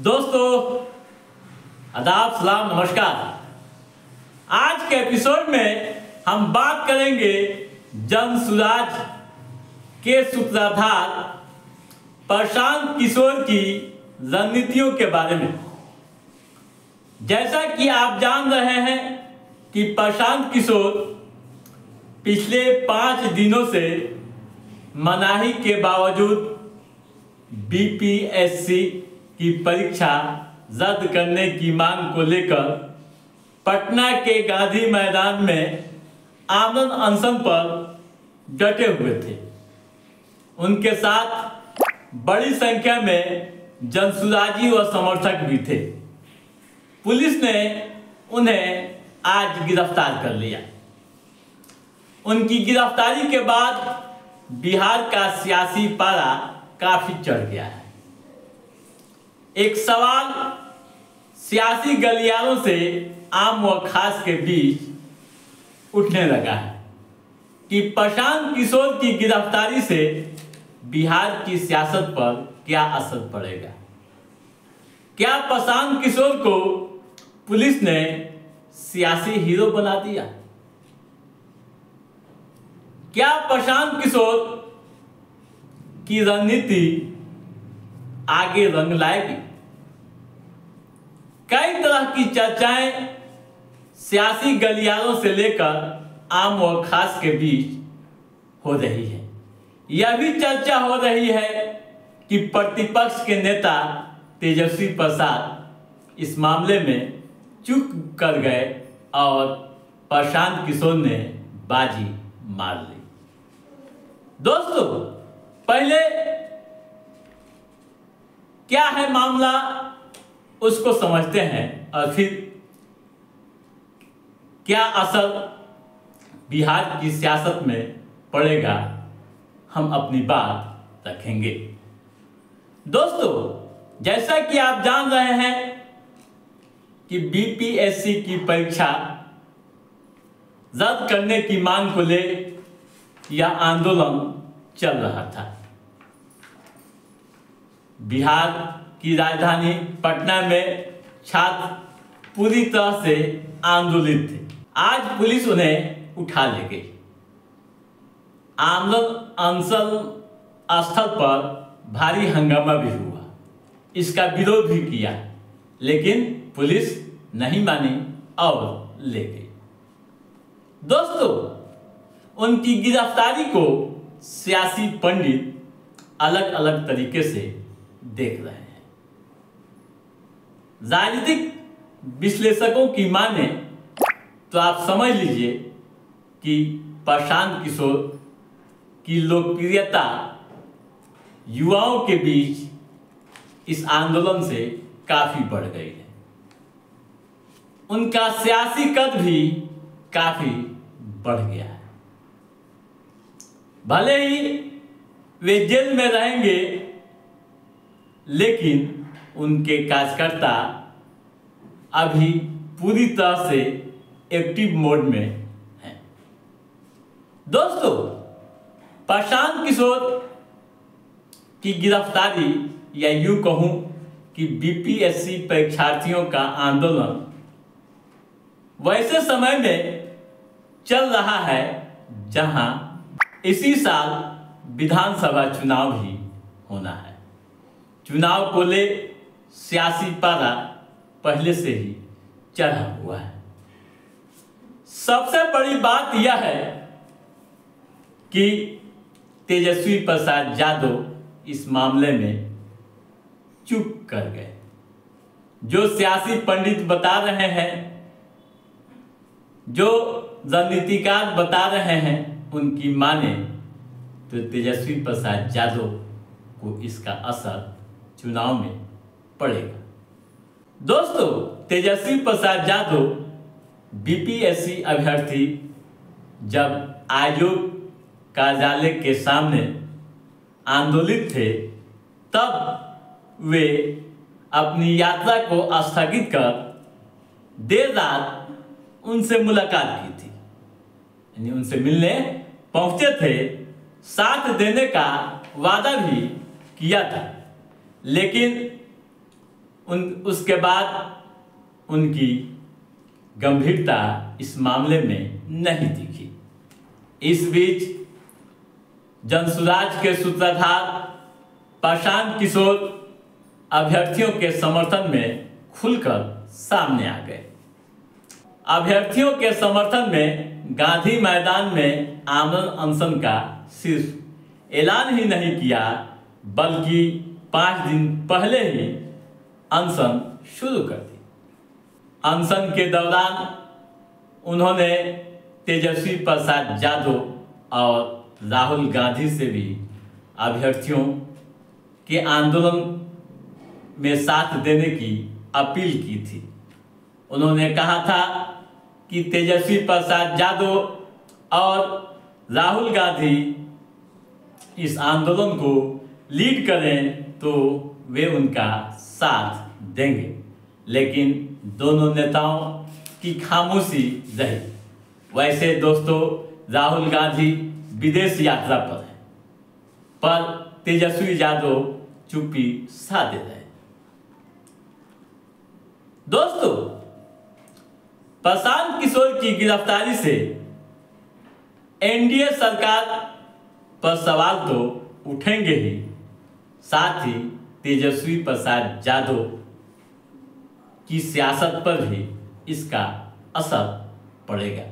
दोस्तों आदाब सलाम नमस्कार। आज के एपिसोड में हम बात करेंगे जन सुराज के सूत्रधार प्रशांत किशोर की रणनीतियों के बारे में। जैसा कि आप जान रहे हैं कि प्रशांत किशोर पिछले 5 दिनों से मनाही के बावजूद बीपीएससी की परीक्षा रद्द करने की मांग को लेकर पटना के गांधी मैदान में आमरण अनशन पर डटे हुए थे। उनके साथ बड़ी संख्या में जनसुराजी व समर्थक भी थे। पुलिस ने उन्हें आज गिरफ्तार कर लिया। उनकी गिरफ्तारी के बाद बिहार का सियासी पारा काफी चढ़ गया है। एक सवाल सियासी गलियारों से आम व खास के बीच उठने लगा है कि प्रशांत किशोर की गिरफ्तारी से बिहार की सियासत पर क्या असर पड़ेगा। क्या प्रशांत किशोर को पुलिस ने सियासी हीरो बना दिया? क्या प्रशांत किशोर की रणनीति आगे रंग लाएगी? कई तरह की चर्चाएं सियासी गलियारों से लेकर आम व खास के बीच हो रही है। यह भी चर्चा हो रही है कि प्रतिपक्ष के नेता तेजस्वी प्रसाद इस मामले में चूक कर गए और प्रशांत किशोर ने बाजी मार ली। दोस्तों, पहले क्या है मामला उसको समझते हैं और फिर क्या असर बिहार की सियासत में पड़ेगा हम अपनी बात रखेंगे। दोस्तों, जैसा कि आप जान रहे हैं कि बीपीएससी की परीक्षा रद्द करने की मांग को ले यह आंदोलन चल रहा था। बिहार की राजधानी पटना में छात्र पूरी तरह से आंदोलित थे। आज पुलिस उन्हें उठा ले गई। आमरण अनशन स्थल पर भारी हंगामा भी हुआ, इसका विरोध भी किया, लेकिन पुलिस नहीं मानी और ले गई। दोस्तों, उनकी गिरफ्तारी को सियासी पंडित अलग अलग तरीके से देख रहे हैं। राजनीतिक विश्लेषकों की माने तो आप समझ लीजिए कि प्रशांत किशोर की लोकप्रियता युवाओं के बीच इस आंदोलन से काफी बढ़ गई है। उनका सियासी कद भी काफी बढ़ गया है। भले ही वे जेल में रहेंगे, लेकिन उनके कार्यकर्ता अभी पूरी तरह से एक्टिव मोड में हैं। दोस्तों, प्रशांत किशोर की गिरफ्तारी या यूं कहूं कि बीपीएससी परीक्षार्थियों का आंदोलन वैसे समय में चल रहा है जहां इसी साल विधानसभा चुनाव भी होना है। चुनाव को ले सियासी पारा पहले से ही चढ़ा हुआ है। सबसे बड़ी बात यह है कि तेजस्वी प्रसाद यादव इस मामले में चुप कर गए। जो सियासी पंडित बता रहे हैं, जो रणनीतिकार बता रहे हैं, उनकी माने तो तेजस्वी प्रसाद यादव को इसका असर चुनाव में पड़ेगा। दोस्तों, तेजस्वी प्रसाद यादव बीपीएससी अभ्यर्थी जब आयोग कार्यालय के सामने आंदोलित थे, तब वे अपनी यात्रा को स्थगित कर देर रात उनसे मुलाकात की थी। यानी उनसे मिलने पहुंचे थे, साथ देने का वादा भी किया था, लेकिन उसके बाद उनकी गंभीरता इस मामले में नहीं दिखी। इस बीच जनसुराज के सूत्रधार प्रशांत किशोर अभ्यर्थियों के समर्थन में खुलकर सामने आ गए। अभ्यर्थियों के समर्थन में गांधी मैदान में आमरण अनशन का सिर्फ ऐलान ही नहीं किया, बल्कि 5 दिन पहले ही अनशन शुरू कर दी। अनशन के दौरान उन्होंने तेजस्वी प्रसाद यादव और राहुल गांधी से भी अभ्यर्थियों के आंदोलन में साथ देने की अपील की थी। उन्होंने कहा था कि तेजस्वी प्रसाद यादव और राहुल गांधी इस आंदोलन को लीड करें तो वे उनका साथ देंगे, लेकिन दोनों नेताओं की खामोशी रही। वैसे दोस्तों, राहुल गांधी विदेश यात्रा पर है, पर तेजस्वी यादव चुप्पी साधे रहे। दोस्तों, प्रशांत किशोर की गिरफ्तारी से एनडीए सरकार पर सवाल तो उठेंगे ही, साथ ही तेजस्वी प्रसाद यादव की सियासत पर भी इसका असर पड़ेगा।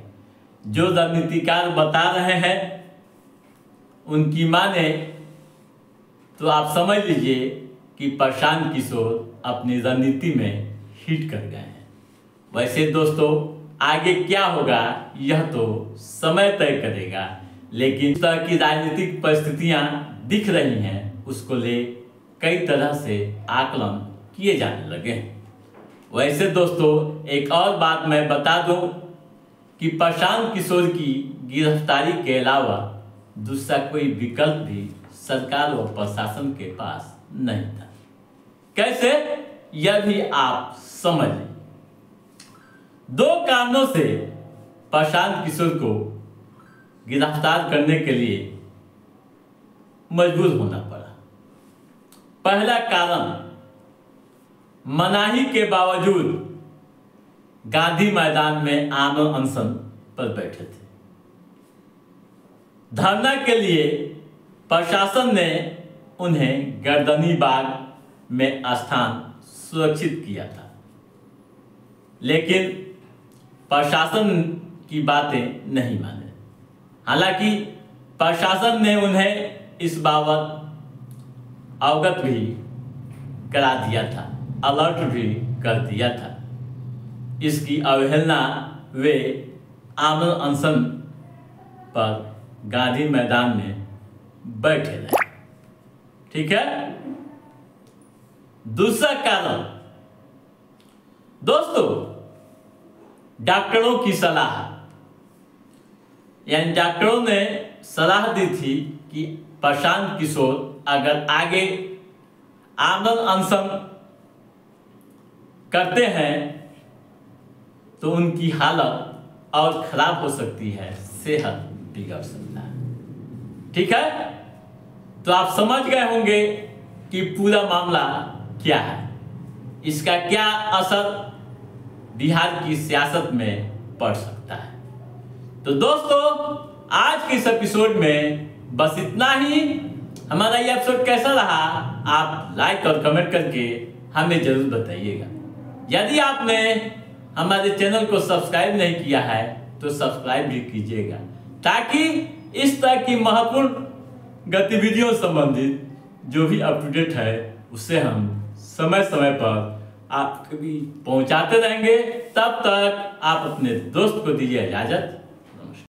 जो रणनीतिकार बता रहे हैं उनकी माने तो आप समझ लीजिए कि प्रशांत किशोर अपनी रणनीति में हिट कर गए हैं। वैसे दोस्तों, आगे क्या होगा यह तो समय तय करेगा, लेकिन इस तरह की राजनीतिक परिस्थितियां दिख रही हैं, उसको ले कई तरह से आकलन किए जाने लगे हैं। वैसे दोस्तों, एक और बात मैं बता दूं कि प्रशांत किशोर की गिरफ्तारी के अलावा दूसरा कोई विकल्प भी सरकार व प्रशासन के पास नहीं था। कैसे, यह भी आप समझ लें। 2 कारणों से प्रशांत किशोर को गिरफ्तार करने के लिए मजबूर होना पड़ा। पहला कारण, मनाही के बावजूद गांधी मैदान में आमरण अनशन पर बैठे थे। धरना के लिए प्रशासन ने उन्हें गर्दनी बाग में स्थान सुरक्षित किया था, लेकिन प्रशासन की बातें नहीं माने। हालांकि प्रशासन ने उन्हें इस बाबत अवगत भी करा दिया था, अलर्ट भी कर दिया था। इसकी अवहेलना वे आमरण अनशन पर गांधी मैदान में बैठे रहे। ठीक है। दूसरा कारण दोस्तों, डॉक्टरों की सलाह, यानी डॉक्टरों ने सलाह दी थी कि प्रशांत किशोर अगर आगे आमरण अनशन करते हैं तो उनकी हालत और खराब हो सकती है, सेहत बिगड़ सकता है। ठीक है। तो आप समझ गए होंगे कि पूरा मामला क्या है, इसका क्या असर बिहार की सियासत में पड़ सकता है। तो दोस्तों, आज के इस एपिसोड में बस इतना ही। हमारा ये एपिसोड कैसा रहा आप लाइक और कमेंट करके हमें जरूर बताइएगा। यदि आपने हमारे चैनल को सब्सक्राइब नहीं किया है तो सब्सक्राइब भी कीजिएगा, ताकि इस तरह की महत्वपूर्ण गतिविधियों संबंधित जो भी अपडेट है उसे हम समय समय पर आप कभी पहुंचाते रहेंगे। तब तक आप अपने दोस्त को दीजिए इजाजत।